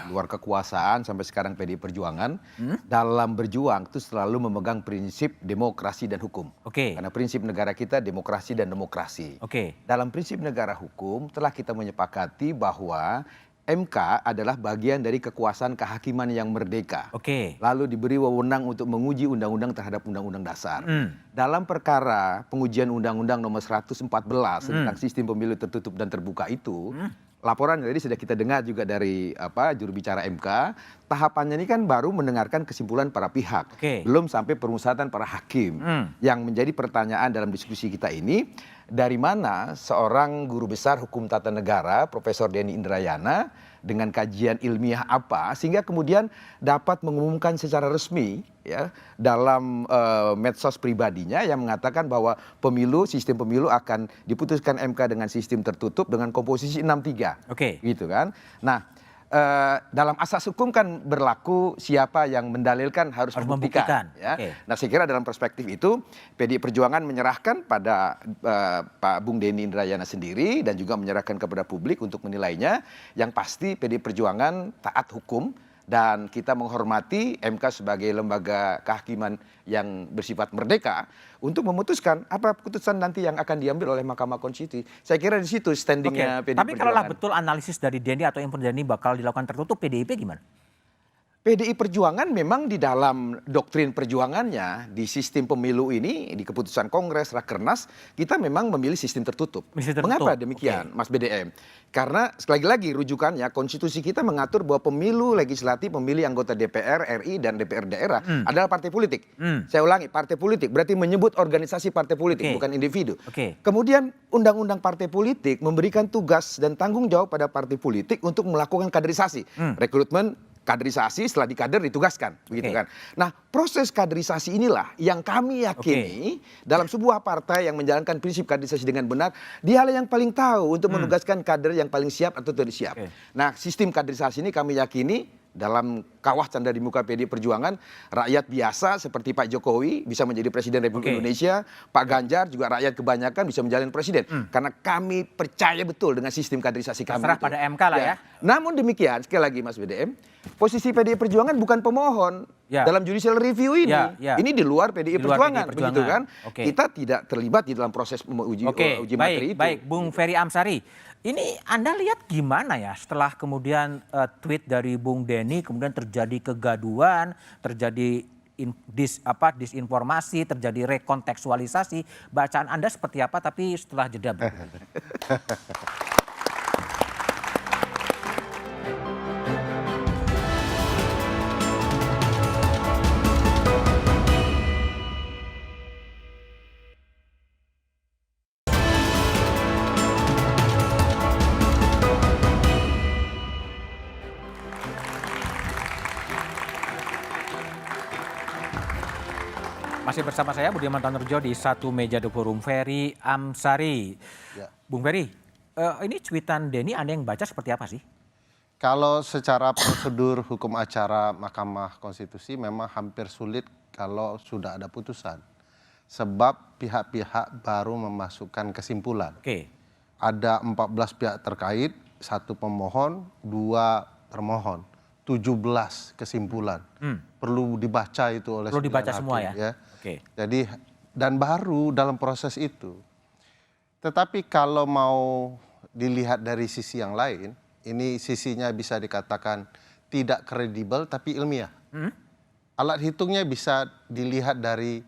[SPEAKER 13] luar kekuasaan sampai sekarang PDI Perjuangan, dalam berjuang itu selalu memegang prinsip demokrasi dan hukum. Karena prinsip negara kita demokrasi dan demokrasi. Dalam prinsip negara hukum telah kita menyepakati bahwa MK adalah bagian dari kekuasaan kehakiman yang merdeka. Lalu diberi wewenang untuk menguji undang-undang terhadap undang-undang dasar. Dalam perkara pengujian undang-undang nomor 114 tentang sistem pemilu tertutup dan terbuka itu, laporan tadi sudah kita dengar juga dari juru bicara MK, tahapannya ini kan baru mendengarkan kesimpulan para pihak. Belum sampai permusatan para hakim. Yang menjadi pertanyaan dalam diskusi kita ini, dari mana seorang guru besar hukum tata negara, Profesor Denny Indrayana, dengan kajian ilmiah apa, sehingga kemudian dapat mengumumkan secara resmi ya dalam medsos pribadinya yang mengatakan bahwa sistem pemilu akan diputuskan MK dengan sistem tertutup dengan komposisi 6-3. Gitu kan. Nah, dalam asas hukum kan berlaku siapa yang mendalilkan harus membuktikan. Ya. Nah, saya kira dalam perspektif itu PDI Perjuangan menyerahkan pada Pak Bung Denny Indrayana sendiri dan juga menyerahkan kepada publik untuk menilainya. Yang pasti PDI Perjuangan taat hukum dan kita menghormati MK sebagai lembaga kehakiman yang bersifat merdeka untuk memutuskan apa keputusan nanti yang akan diambil oleh Mahkamah Konstitusi. Saya kira di situ standingnya PDI Perjuangan.
[SPEAKER 5] Tapi kalaulah betul analisis dari Denny atau input Denny bakal dilakukan tertutup, PDIP gimana?
[SPEAKER 13] PDI Perjuangan memang di dalam doktrin perjuangannya di sistem pemilu ini, di keputusan Kongres, Rakernas, kita memang memilih sistem tertutup. Mengapa demikian, Mas BDM? Karena sekali lagi rujukannya konstitusi kita mengatur bahwa pemilu legislatif, pemilih anggota DPR, RI, dan DPR daerah adalah partai politik. Saya ulangi, partai politik berarti menyebut organisasi partai politik, bukan individu. Kemudian undang-undang partai politik memberikan tugas dan tanggung jawab pada partai politik untuk melakukan kaderisasi, rekrutmen, kaderisasi, setelah dikader ditugaskan, begitu kan. Nah, proses kaderisasi inilah yang kami yakini dalam sebuah partai yang menjalankan prinsip kaderisasi dengan benar, dia yang paling tahu untuk menugaskan kader yang paling siap atau tidak siap. Nah, sistem kaderisasi ini kami yakini dalam kawah canda di muka PDI Perjuangan, rakyat biasa seperti Pak Jokowi bisa menjadi Presiden Republik Indonesia, Pak Ganjar juga rakyat kebanyakan bisa menjadi Presiden. Karena kami percaya betul dengan sistem kaderisasi kami.
[SPEAKER 5] Terserah pada MK lah ya.
[SPEAKER 13] Namun demikian, sekali lagi Mas BDM, posisi PDI Perjuangan bukan pemohon dalam judicial review ini. Ini di luar PDI Perjuangan, begitu kan? Kita tidak terlibat di dalam proses uji materi itu.
[SPEAKER 5] Baik, Bung Ferry Amsari. Ini Anda lihat gimana ya setelah kemudian tweet dari Bung Denny kemudian terjadi kegaduhan, terjadi disinformasi, terjadi rekontekstualisasi. Bacaan Anda seperti apa tapi setelah jeda berikut. Masih bersama saya Budiman Tanerjo di satu meja The Forum, Ferry Amsari. Bung Ferry, ini cuitan Denny Anda yang baca seperti apa sih?
[SPEAKER 12] Kalau secara prosedur hukum acara Mahkamah Konstitusi memang hampir sulit kalau sudah ada putusan. Sebab pihak-pihak baru memasukkan kesimpulan. Ada 14 pihak terkait, 1 pemohon, 2 termohon. 17 kesimpulan. Perlu dibaca itu oleh
[SPEAKER 5] perlu dibaca semua
[SPEAKER 12] hakim, ya. Jadi dan baru dalam proses itu. Tetapi kalau mau dilihat dari sisi yang lain, ini sisinya bisa dikatakan tidak kredibel tapi ilmiah. Alat hitungnya bisa dilihat dari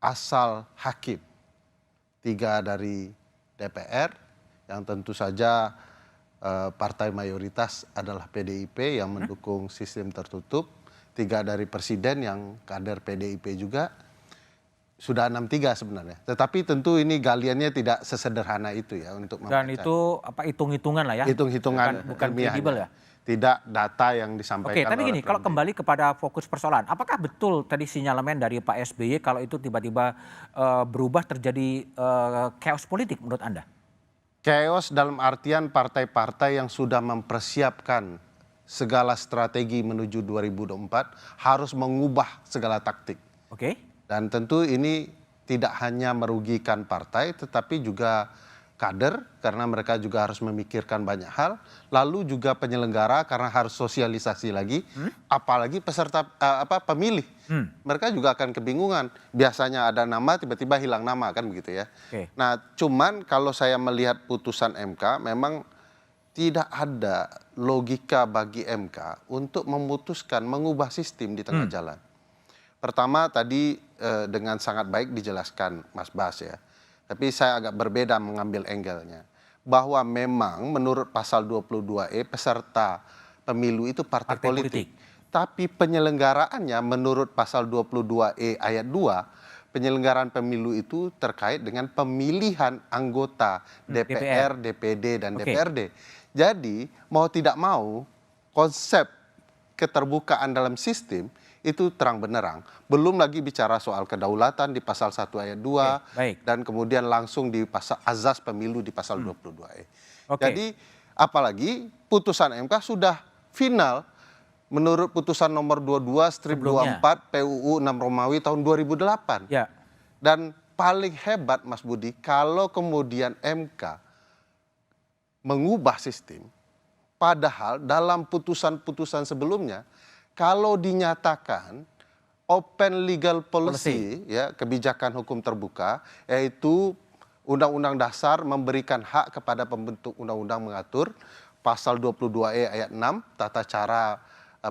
[SPEAKER 12] asal hakim. 3 dari DPR yang tentu saja partai mayoritas adalah PDIP yang mendukung sistem tertutup, 3 dari presiden yang kader PDIP juga, sudah 6-3 sebenarnya. Tetapi tentu ini galiannya tidak sesederhana itu ya untuk membaca.
[SPEAKER 5] Dan itu hitung-hitungan lah ya?
[SPEAKER 12] Hitung-hitungan
[SPEAKER 5] bukan kredibel ya?
[SPEAKER 12] Tidak data yang disampaikan.
[SPEAKER 5] Tapi gini, kalau kembali kepada fokus persoalan, apakah betul tadi sinyalemen dari Pak SBY kalau itu tiba-tiba berubah terjadi chaos politik menurut Anda?
[SPEAKER 12] Chaos dalam artian partai-partai yang sudah mempersiapkan segala strategi menuju 2024 harus mengubah segala taktik. Dan tentu ini tidak hanya merugikan partai tetapi juga
[SPEAKER 14] kader karena mereka juga harus memikirkan banyak hal, lalu juga penyelenggara karena harus sosialisasi lagi, apalagi peserta pemilih. Mereka juga akan kebingungan. Biasanya ada nama tiba-tiba hilang nama kan begitu ya. Nah, cuman kalau saya melihat putusan MK memang tidak ada logika bagi MK untuk memutuskan mengubah sistem di tengah jalan. Pertama tadi dengan sangat baik dijelaskan Mas Bas ya. Tapi saya agak berbeda mengambil angle-nya. Bahwa memang menurut pasal 22E peserta pemilu itu partai politik. Tapi penyelenggaraannya menurut pasal 22E ayat 2, penyelenggaraan pemilu itu terkait dengan pemilihan anggota DPR, DPD, dan DPRD. Jadi mau tidak mau konsep keterbukaan dalam sistem itu terang benerang. Belum lagi bicara soal kedaulatan di pasal 1 ayat 2 dan kemudian langsung di pasal azas pemilu di pasal 22E. Jadi apalagi putusan MK sudah final menurut putusan nomor 22/24 PUU 6 Romawi tahun 2008. Dan paling hebat Mas Budi kalau kemudian MK mengubah sistem padahal dalam putusan-putusan sebelumnya kalau dinyatakan open legal policy, ya kebijakan hukum terbuka, yaitu Undang-Undang Dasar memberikan hak kepada pembentuk undang-undang mengatur pasal 22E ayat 6 tata cara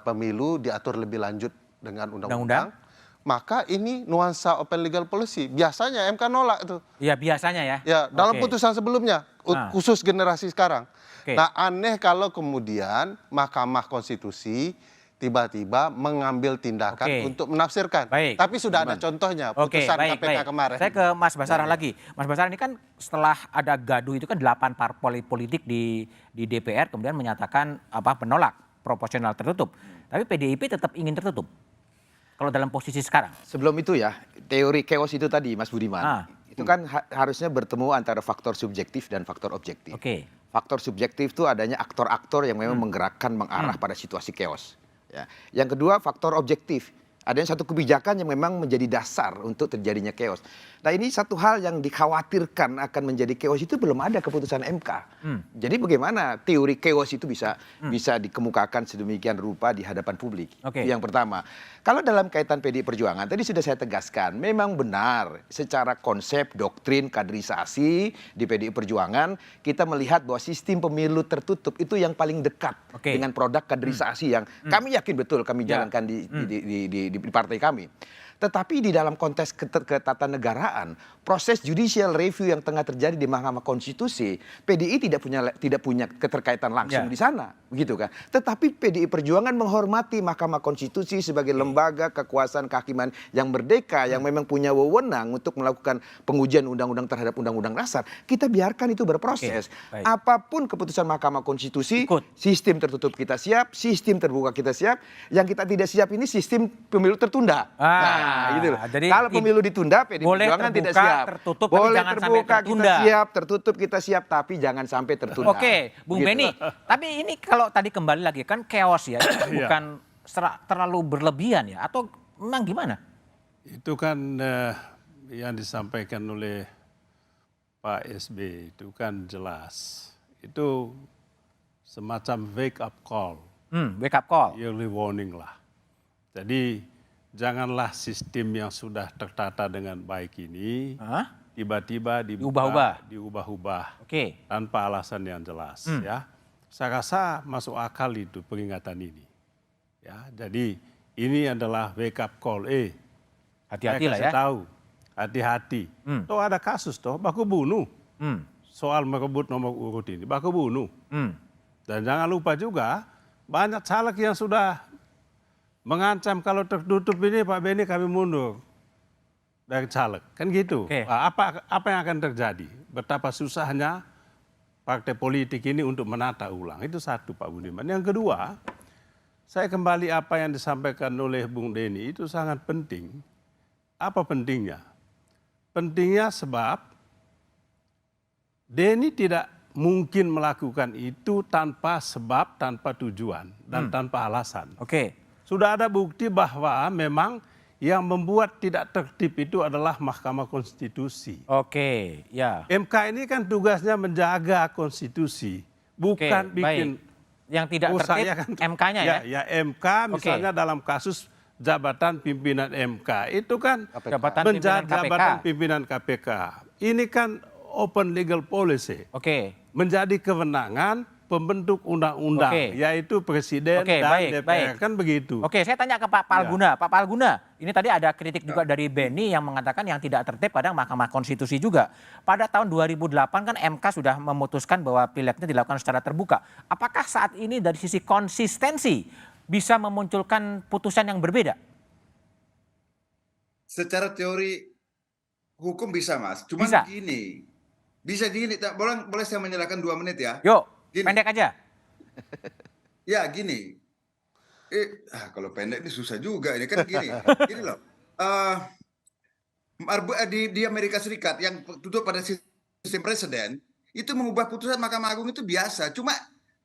[SPEAKER 14] pemilu diatur lebih lanjut dengan undang-undang. Maka ini nuansa open legal policy. Biasanya MK nolak itu.
[SPEAKER 5] Iya biasanya ya.
[SPEAKER 14] Ya dalam putusan sebelumnya khusus generasi sekarang. Nah aneh kalau kemudian Mahkamah Konstitusi tiba-tiba mengambil tindakan untuk menafsirkan. Tapi sudah ada contohnya putusan KPK kemarin.
[SPEAKER 5] Saya ke Mas Basarah lagi. Mas Basarah ini kan setelah ada gaduh itu kan 8 parpol politik di DPR kemudian menyatakan menolak proporsional tertutup. Tapi PDIP tetap ingin tertutup. Kalau dalam posisi sekarang.
[SPEAKER 13] Sebelum itu ya, teori chaos itu tadi Mas Budiman. Itu kan harusnya bertemu antara faktor subjektif dan faktor objektif. Faktor subjektif itu adanya aktor-aktor yang memang menggerakkan, mengarah pada situasi chaos. Ya. Yang kedua faktor objektif, adanya satu kebijakan yang memang menjadi dasar untuk terjadinya chaos. Nah ini satu hal yang dikhawatirkan akan menjadi chaos itu belum ada keputusan MK. Jadi bagaimana teori chaos itu bisa dikemukakan sedemikian rupa di hadapan publik. Itu yang pertama. Kalau dalam kaitan PDI Perjuangan, tadi sudah saya tegaskan, memang benar secara konsep, doktrin, kaderisasi di PDI Perjuangan, kita melihat bahwa sistem pemilu tertutup itu yang paling dekat dengan produk kaderisasi yang kami yakin betul kami jalankan di partai kami. Tetapi di dalam konteks ketatanegaraan, proses judicial review yang tengah terjadi di Mahkamah Konstitusi, PDI tidak punya keterkaitan langsung di sana, begitu kan? Tetapi PDI Perjuangan menghormati Mahkamah Konstitusi sebagai lembaga kekuasaan kehakiman yang merdeka, yang memang punya wewenang untuk melakukan pengujian undang-undang terhadap undang-undang dasar. Kita biarkan itu berproses. Apapun keputusan Mahkamah Konstitusi, sistem tertutup kita siap, sistem terbuka kita siap. Yang kita tidak siap ini sistem pemilu tertunda. Gitu. Jadi kalau pemilu ditunda, PDI Perjuangan tidak siap.
[SPEAKER 5] Tertutup,
[SPEAKER 13] boleh
[SPEAKER 5] jangan
[SPEAKER 13] terbuka
[SPEAKER 5] sampai
[SPEAKER 13] kita siap, tertutup kita siap, tapi jangan sampai tertunda.
[SPEAKER 5] Bung Benny. Tapi ini kalau tadi kembali lagi kan chaos ya, bukan terlalu berlebihan ya, atau memang gimana?
[SPEAKER 12] Itu kan yang disampaikan oleh Pak SB itu kan jelas. Itu semacam wake up call.
[SPEAKER 5] Wake up call.
[SPEAKER 12] Early warning lah. Jadi janganlah sistem yang sudah tertata dengan baik ini tiba-tiba diubah-ubah tanpa alasan yang jelas. Ya, saya rasa masuk akal itu peringatan ini. Ya, jadi ini adalah wake up call.
[SPEAKER 5] Hati-hati lah ya.
[SPEAKER 12] Tahu, hati-hati. Toh ada kasus toh baku bunuh. Soal merebut nomor urut ini baku bunuh. Dan jangan lupa juga banyak caleg yang sudah mengancam kalau tertutup ini Pak Benny kami mundur dari caleg, kan gitu. Apa yang akan terjadi? Betapa susahnya partai politik ini untuk menata ulang. Itu satu Pak Budiman. Yang kedua, saya kembali apa yang disampaikan oleh Bung Denny itu sangat penting. Apa pentingnya? Pentingnya sebab Denny tidak mungkin melakukan itu tanpa sebab, tanpa tujuan, dan tanpa alasan. Sudah ada bukti bahwa memang yang membuat tidak tertib itu adalah Mahkamah Konstitusi.
[SPEAKER 5] Oke, ya.
[SPEAKER 12] MK ini kan tugasnya menjaga konstitusi, bukan bikin
[SPEAKER 5] yang tidak tertib MK-nya ya.
[SPEAKER 12] Ya MK misalnya dalam kasus jabatan pimpinan MK itu kan jabatan pimpinan KPK. Ini kan open legal policy. Menjadi kewenangan pembentuk undang-undang, yaitu Presiden dan DPR, kan begitu.
[SPEAKER 5] Saya tanya ke Pak Palguna. Pak Palguna, ini tadi ada kritik juga dari Beni yang mengatakan yang tidak tertib pada Mahkamah Konstitusi juga. Pada tahun 2008 kan MK sudah memutuskan bahwa pileknya dilakukan secara terbuka. Apakah saat ini dari sisi konsistensi bisa memunculkan putusan yang berbeda?
[SPEAKER 11] Secara teori hukum bisa, Mas. Cuman gini, bisa gini. Boleh saya menyerahkan 2 menit ya?
[SPEAKER 5] Yuk.
[SPEAKER 11] Gini.
[SPEAKER 5] Pendek aja.
[SPEAKER 11] Ya gini, kalau pendek ini susah juga ini kan gini loh. Di Amerika Serikat yang tutup pada sistem presiden itu mengubah putusan Mahkamah Agung itu biasa. Cuma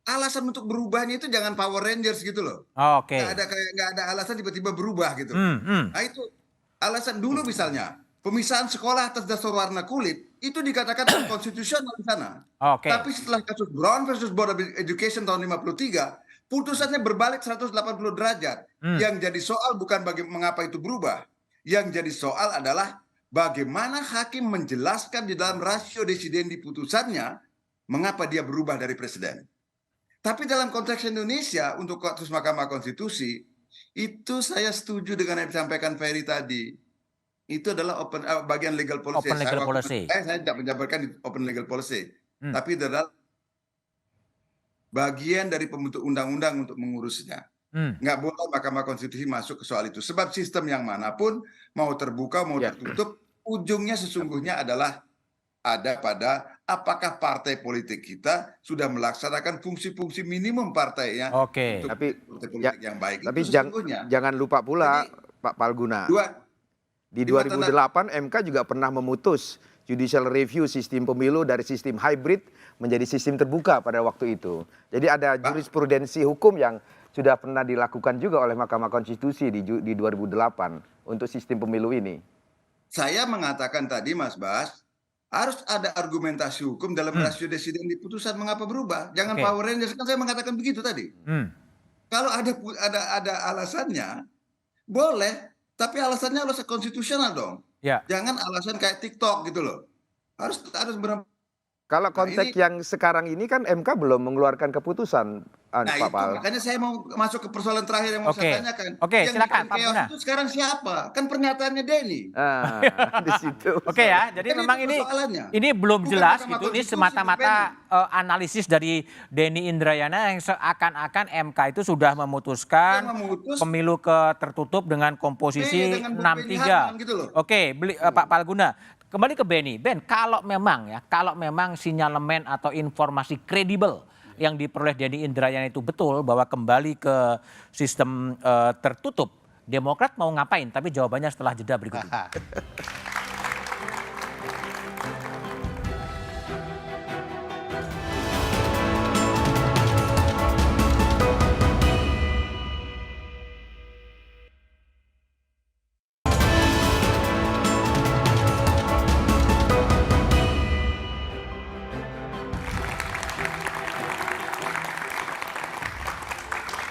[SPEAKER 11] alasan untuk berubahnya itu jangan Power Rangers gitu loh. Nggak ada alasan tiba-tiba berubah gitu. Nah itu alasan dulu misalnya. Pemisahan sekolah atas dasar warna kulit itu dikatakan konstitusional di sana. Tapi setelah kasus Brown versus Board of Education tahun 53, putusannya berbalik 180 derajat. Yang jadi soal bukan mengapa itu berubah. Yang jadi soal adalah bagaimana hakim menjelaskan di dalam rasio desidendi putusannya mengapa dia berubah dari presiden. Tapi dalam konteks Indonesia untuk kasus Mahkamah Konstitusi itu saya setuju dengan yang disampaikan Ferry tadi. Itu adalah bagian legal policy. Saya tidak menjabarkan di open legal policy. Tapi itu adalah bagian dari pembentuk undang-undang untuk mengurusnya. Nggak boleh Mahkamah Konstitusi masuk ke soal itu. Sebab sistem yang manapun, mau terbuka, mau tertutup, ujungnya sesungguhnya adalah ada pada apakah partai politik kita sudah melaksanakan fungsi-fungsi minimum partainya untuk partai politik yang baik.
[SPEAKER 13] Tapi jangan lupa pula, Pak Palguna. Di 2008 MK juga pernah memutus judicial review sistem pemilu dari sistem hybrid menjadi sistem terbuka pada waktu itu. Jadi ada jurisprudensi hukum yang sudah pernah dilakukan juga oleh Mahkamah Konstitusi di 2008 untuk sistem pemilu ini.
[SPEAKER 11] Saya mengatakan tadi Mas Bas, harus ada argumentasi hukum dalam rasio desiden di putusan mengapa berubah. Jangan Power Rangers, kan saya mengatakan begitu tadi. Kalau ada alasannya, boleh. Tapi alasannya harus konstitusional dong. Jangan alasan kayak TikTok gitu loh. Harus benar.
[SPEAKER 13] Kalau konteks yang sekarang ini kan MK belum mengeluarkan keputusan, Pak Pal.
[SPEAKER 11] Makanya saya mau masuk ke persoalan terakhir yang mau saya tanyakan.
[SPEAKER 5] Yang
[SPEAKER 11] silakan Pak Buna. Itu sekarang siapa? Kan pernyataannya Denny.
[SPEAKER 13] Di situ.
[SPEAKER 5] Jadi kan memang ini belum jelas gitu. Ini semata-mata analisis dari Denny Indrayana yang seakan-akan MK itu sudah memutuskan pemilu tertutup dengan komposisi 6-3.
[SPEAKER 11] Gitu
[SPEAKER 5] Pak Palguna. Kembali ke Beni. Ben, kalau memang sinyalemen atau informasi kredibel yang diperoleh Denny Indrayana itu betul bahwa kembali ke sistem tertutup, Demokrat mau ngapain? Tapi jawabannya setelah jeda berikut ini.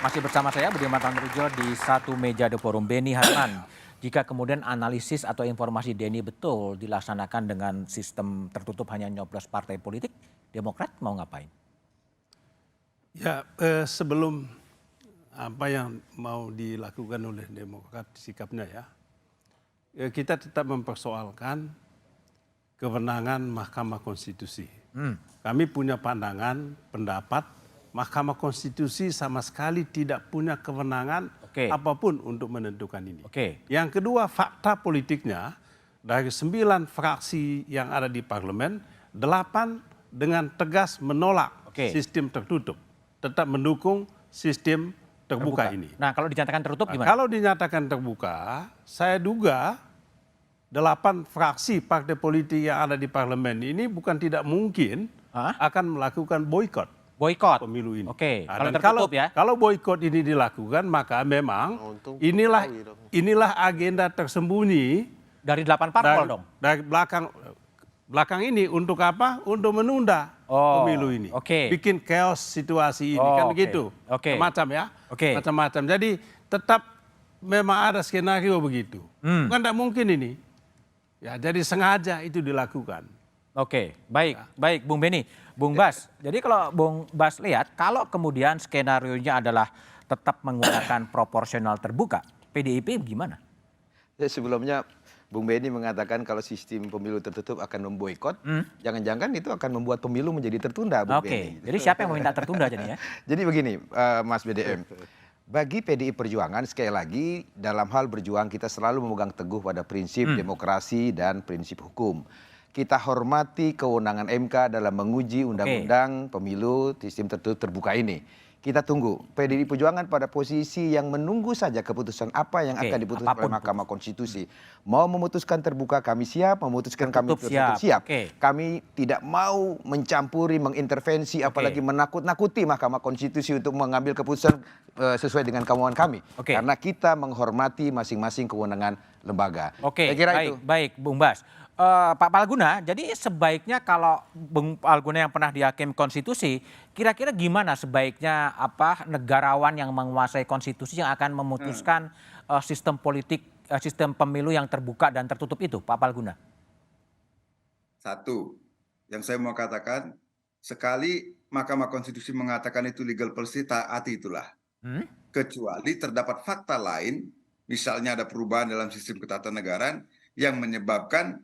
[SPEAKER 5] Masih bersama saya Budiman Tanrujo di satu meja The Forum. Beni Harman, jika kemudian analisis atau informasi Denny betul dilaksanakan dengan sistem tertutup hanya nyoblos partai politik, Demokrat mau ngapain?
[SPEAKER 12] Ya, sebelum apa yang mau dilakukan oleh Demokrat sikapnya ya, kita tetap mempersoalkan kewenangan Mahkamah Konstitusi. Kami punya pandangan, pendapat, Mahkamah Konstitusi sama sekali tidak punya kewenangan apapun untuk menentukan ini. Yang kedua, fakta politiknya dari 9 fraksi yang ada di parlemen, 8 dengan tegas menolak sistem tertutup, tetap mendukung sistem terbuka ini.
[SPEAKER 5] Nah, kalau dinyatakan tertutup gimana?
[SPEAKER 12] Kalau dinyatakan terbuka, saya duga 8 fraksi partai politik yang ada di parlemen ini bukan tidak mungkin akan melakukan boykot.
[SPEAKER 5] Boykot
[SPEAKER 12] pemilu ini.
[SPEAKER 5] Oke,
[SPEAKER 12] Nah,
[SPEAKER 5] kalau
[SPEAKER 12] dan
[SPEAKER 5] tertutup ya.
[SPEAKER 12] Kalau boykot ini dilakukan, maka memang inilah agenda tersembunyi
[SPEAKER 5] dari 8 parpol dong.
[SPEAKER 12] Dari belakang ini untuk apa? Untuk menunda pemilu ini. Bikin chaos situasi ini kan begitu. Macam ya. Macam-macam. Jadi tetap memang ada skenario begitu. Kan tidak mungkin ini. Ya, jadi sengaja itu dilakukan.
[SPEAKER 5] Oke, baik Bung Beni. Bung Bas, jadi kalau Bung Bas lihat, kalau kemudian skenarionya adalah tetap menggunakan proporsional terbuka, PDIP gimana?
[SPEAKER 13] Ya, sebelumnya Bung Beni mengatakan kalau sistem pemilu tertutup akan memboikot, jangan-jangan itu akan membuat pemilu menjadi tertunda, Bung Beni.
[SPEAKER 5] Jadi siapa yang meminta tertunda jadinya?
[SPEAKER 13] Jadi begini, Mas BDM. Bagi PDI Perjuangan, sekali lagi dalam hal berjuang kita selalu memegang teguh pada prinsip demokrasi dan prinsip hukum. Kita hormati kewenangan MK dalam menguji undang-undang pemilu sistem tertutup terbuka ini. Kita tunggu PDI Perjuangan pada posisi yang menunggu saja keputusan apa yang akan diputuskan oleh Mahkamah Konstitusi. Mau memutuskan terbuka kami siap, memutuskan kami tertutup siap. Kami tidak mau mencampuri, mengintervensi, apalagi menakut-nakuti Mahkamah Konstitusi untuk mengambil keputusan sesuai dengan kemauan kami. Karena kita menghormati masing-masing kewenangan lembaga.
[SPEAKER 5] Oke,
[SPEAKER 13] saya kira itu.
[SPEAKER 5] Baik Bung Bas. Pak Palguna, jadi sebaiknya kalau Bung Palguna yang pernah di Hakim Konstitusi, kira-kira gimana sebaiknya negarawan yang menguasai konstitusi yang akan memutuskan sistem politik, sistem pemilu yang terbuka dan tertutup itu, Pak Palguna?
[SPEAKER 11] Satu, yang saya mau katakan, sekali Mahkamah Konstitusi mengatakan itu legal policy, taati itulah. Kecuali terdapat fakta lain, misalnya ada perubahan dalam sistem ketatanegaraan yang menyebabkan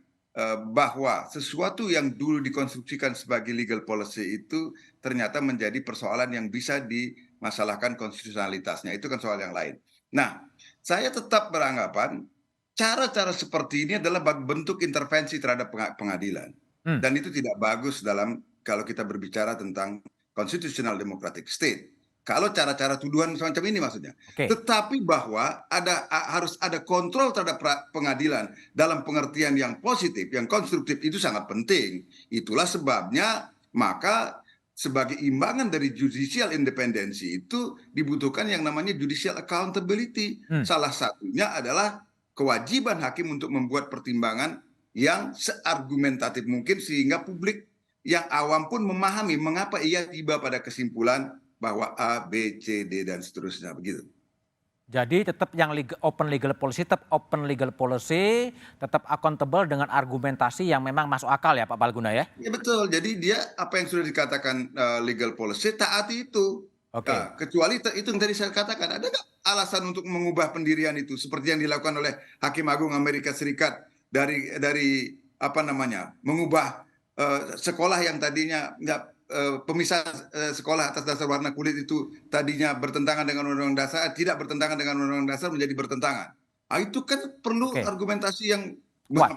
[SPEAKER 11] bahwa sesuatu yang dulu dikonstruksikan sebagai legal policy itu ternyata menjadi persoalan yang bisa dimasalahkan konstitusionalitasnya. Itu kan soal yang lain. Nah, saya tetap beranggapan cara-cara seperti ini adalah bentuk intervensi terhadap pengadilan. Dan itu tidak bagus dalam kalau kita berbicara tentang constitutional democratic state. Kalau cara-cara tuduhan semacam ini maksudnya. Tetapi bahwa harus ada kontrol terhadap pengadilan dalam pengertian yang positif, yang konstruktif itu sangat penting. Itulah sebabnya maka sebagai imbangan dari judicial independensi itu dibutuhkan yang namanya judicial accountability. Salah satunya adalah kewajiban hakim untuk membuat pertimbangan yang seargumentatif mungkin sehingga publik yang awam pun memahami mengapa ia tiba pada kesimpulan bahwa A, B, C, D, dan seterusnya begitu.
[SPEAKER 5] Jadi tetap yang open legal policy, tetap accountable dengan argumentasi yang memang masuk akal ya Pak Palguna ya?
[SPEAKER 11] Ya betul, jadi dia apa yang sudah dikatakan legal policy, taati itu. Nah, kecuali itu yang tadi saya katakan, ada nggak alasan untuk mengubah pendirian itu? Seperti yang dilakukan oleh Hakim Agung Amerika Serikat dari apa namanya, mengubah sekolah yang tadinya nggak pemisah sekolah atas dasar warna kulit itu tadinya bertentangan dengan undang-undang dasar, tidak bertentangan dengan undang-undang dasar menjadi bertentangan. Nah, itu kan perlu argumentasi yang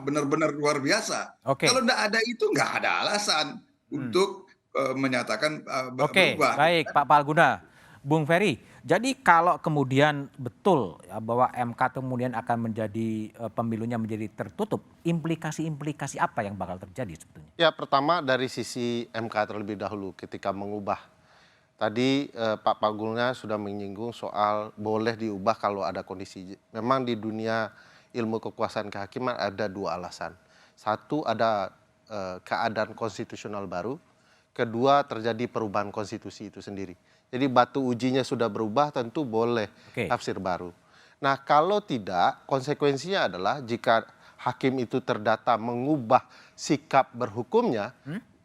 [SPEAKER 11] benar-benar luar biasa. Kalau nggak ada itu nggak ada alasan untuk menyatakan berubah.
[SPEAKER 5] Baik Pak Palguna. Bung Ferry, jadi kalau kemudian betul ya, bahwa MK kemudian akan menjadi pemilunya menjadi tertutup, implikasi-implikasi apa yang bakal terjadi sebetulnya?
[SPEAKER 14] Ya, pertama dari sisi MK terlebih dahulu ketika mengubah. Tadi Pak Palguna sudah menyinggung soal boleh diubah kalau ada kondisi. Memang di dunia ilmu kekuasaan kehakiman ada dua alasan. Satu, ada keadaan konstitusional baru. Kedua, terjadi perubahan konstitusi itu sendiri. Jadi batu ujinya sudah berubah, tentu boleh tafsir baru. Nah, kalau tidak, konsekuensinya adalah jika hakim itu terdata mengubah sikap berhukumnya,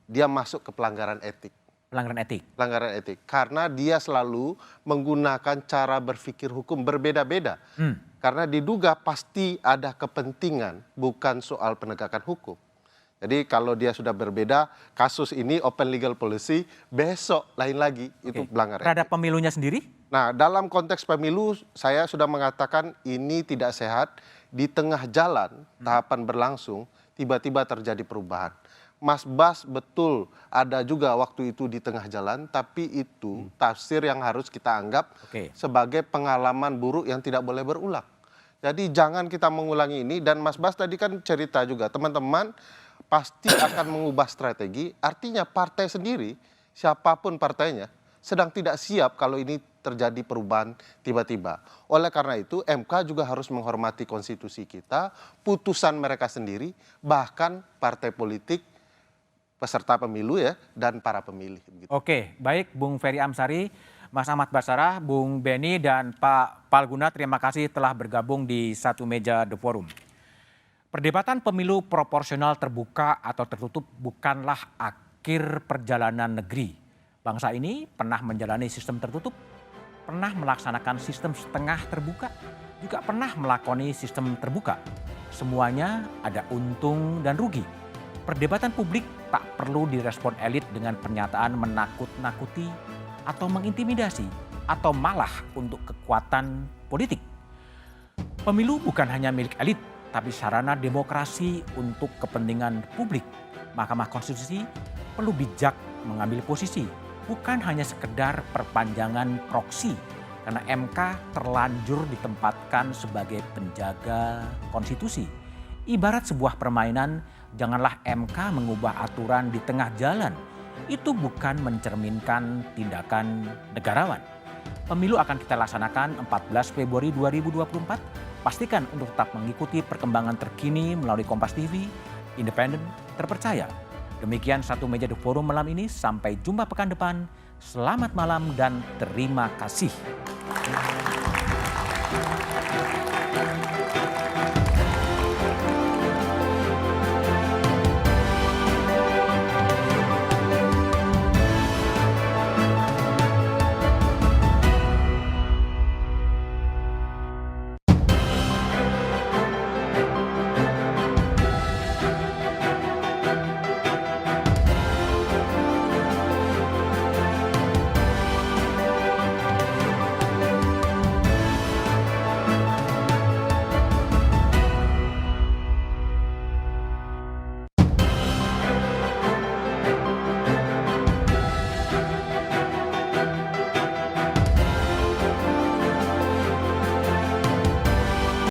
[SPEAKER 14] dia masuk ke pelanggaran etik.
[SPEAKER 5] Pelanggaran etik?
[SPEAKER 14] Pelanggaran etik. Karena dia selalu menggunakan cara berpikir hukum berbeda-beda. Karena diduga pasti ada kepentingan, bukan soal penegakan hukum. Jadi kalau dia sudah berbeda, kasus ini open legal policy, besok lain lagi itu pelanggaran.
[SPEAKER 5] Terhadap pemilunya sendiri?
[SPEAKER 14] Nah, dalam konteks pemilu saya sudah mengatakan ini tidak sehat. Di tengah jalan tahapan berlangsung, tiba-tiba terjadi perubahan. Mas Bas betul ada juga waktu itu di tengah jalan, tapi itu tafsir yang harus kita anggap sebagai pengalaman buruk yang tidak boleh berulang. Jadi jangan kita mengulangi ini, dan Mas Bas tadi kan cerita juga, teman-teman pasti akan mengubah strategi, artinya partai sendiri siapapun partainya sedang tidak siap kalau ini terjadi perubahan tiba-tiba. Oleh karena itu MK juga harus menghormati konstitusi kita, putusan mereka sendiri, bahkan partai politik, peserta pemilu ya, dan para pemilih.
[SPEAKER 5] Oke, baik Bung Ferry Amsari, Mas Ahmad Basarah, Bung Beni, dan Pak Palguna, terima kasih telah bergabung di satu meja The Forum. Perdebatan pemilu proporsional terbuka atau tertutup bukanlah akhir perjalanan negeri. Bangsa ini pernah menjalani sistem tertutup, pernah melaksanakan sistem setengah terbuka, juga pernah melakoni sistem terbuka. Semuanya ada untung dan rugi. Perdebatan publik tak perlu direspon elit dengan pernyataan menakut-nakuti atau mengintimidasi atau malah untuk kekuatan politik. Pemilu bukan hanya milik elit, tapi sarana demokrasi untuk kepentingan publik. Mahkamah Konstitusi perlu bijak mengambil posisi, bukan hanya sekedar perpanjangan proksi, karena MK terlanjur ditempatkan sebagai penjaga konstitusi. Ibarat sebuah permainan, janganlah MK mengubah aturan di tengah jalan. Itu bukan mencerminkan tindakan negarawan. Pemilu akan kita laksanakan 14 Februari 2024. Pastikan untuk tetap mengikuti perkembangan terkini melalui Kompas TV, independen, terpercaya. Demikian satu meja The Forum malam ini. Sampai jumpa pekan depan. Selamat malam dan terima kasih.